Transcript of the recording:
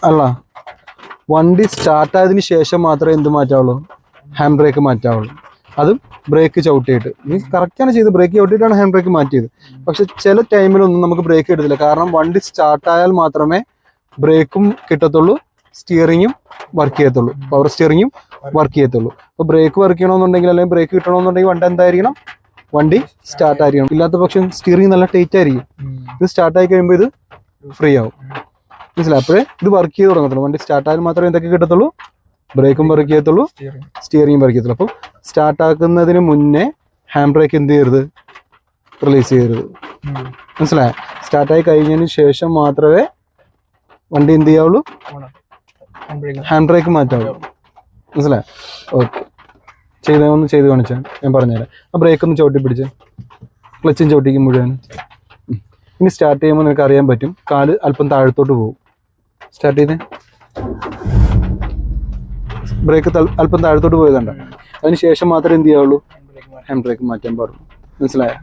അല്ല, വണ്ടി സ്റ്റാർട്ടായതിനു ശേഷം മാത്രമേ എന്ത് മാറ്റാവുള്ളൂ? Hand brake മാറ്റാവുള്ളൂ. അതും ബ്രേക്ക് ചവിട്ടിയിട്ട്. മീൻസ് കറക്റ്റാണ് ചെയ്ത്, ബ്രേക്ക് ചവിട്ടിയിട്ടാണ് ഹാൻഡ് ബ്രേക്ക് മാറ്റിയത്. പക്ഷെ ചില ടൈമിലൊന്നും നമുക്ക് ബ്രേക്ക് കിട്ടത്തില്ല. കാരണം വണ്ടി സ്റ്റാർട്ടായാൽ മാത്രമേ ബ്രേക്കും കിട്ടത്തുള്ളൂ, സ്റ്റിയറിങ്ങും വർക്ക് ചെയ്യത്തുള്ളൂ, പവർ സ്റ്റിയറിങ്ങും വർക്ക് ചെയ്യത്തുള്ളൂ. അപ്പോൾ ബ്രേക്ക് വർക്ക് ചെയ്യണമെന്നുണ്ടെങ്കിൽ അല്ലെങ്കിൽ ബ്രേക്ക് കിട്ടണമെന്നുണ്ടെങ്കിൽ വണ്ടി എന്തായിരിക്കണം? വണ്ടി സ്റ്റാർട്ട് ആയിരിക്കണം. ഇല്ലാത്ത പക്ഷം സ്റ്റിയറിംഗ് നല്ല ടൈറ്റ് ആയിരിക്കും. ഇത് സ്റ്റാർട്ടായി കഴിയുമ്പോൾ ഇത് ഫ്രീ ആവും. മനസ്സിലായി? അപ്പോഴേ ഇത് വർക്ക് ചെയ്ത് തുടങ്ങത്തുള്ളൂ. വണ്ടി സ്റ്റാർട്ടായാൽ മാത്രമേ എന്തൊക്കെ കിട്ടത്തുള്ളൂ? ബ്രേക്കും വർക്ക് ചെയ്യത്തുള്ളൂ, സ്റ്റിയറിംഗും വർക്ക് ചെയ്യത്തുള്ളൂ. അപ്പം സ്റ്റാർട്ടാക്കുന്നതിന് മുന്നേ ഹാൻഡ് ബ്രേക്ക് എന്ത് ചെയ്യരുത്? റിലീസ് ചെയ്യരുത്. മനസ്സിലായോ? സ്റ്റാർട്ടായി കഴിഞ്ഞതിന് ശേഷം മാത്രമേ വണ്ടി എന്ത് ചെയ്യാവുള്ളൂ? Hand brake മാറ്റാവുള്ളൂ. മനസ്സിലായോ? ഓക്കെ, ഒന്ന് ചെയ്ത് കാണിച്ചാൽ ഞാൻ പറഞ്ഞുതരാം. ആ ബ്രേക്ക് ഒന്ന് ചവിട്ടി പിടിച്ച്, ക്ലച്ചും ചവിട്ടിക്കും മുഴുവൻ. ഇനി സ്റ്റാർട്ട് ചെയ്യുമ്പോൾ നിനക്ക് അറിയാൻ പറ്റും, കാല് അല്പം താഴത്തോട്ട് പോകും. സ്റ്റാർട്ട് ചെയ്തേ, ബ്രേക്ക് അല്പം താഴത്തോട്ട് പോയതുണ്ട്. അതിന് ശേഷം മാത്രമേ എന്ത് ചെയ്യാവുള്ളൂ? ഹാൻഡ് ബ്രേക്ക് മാറ്റാൻ പാടുള്ളൂ. മനസ്സിലായോ?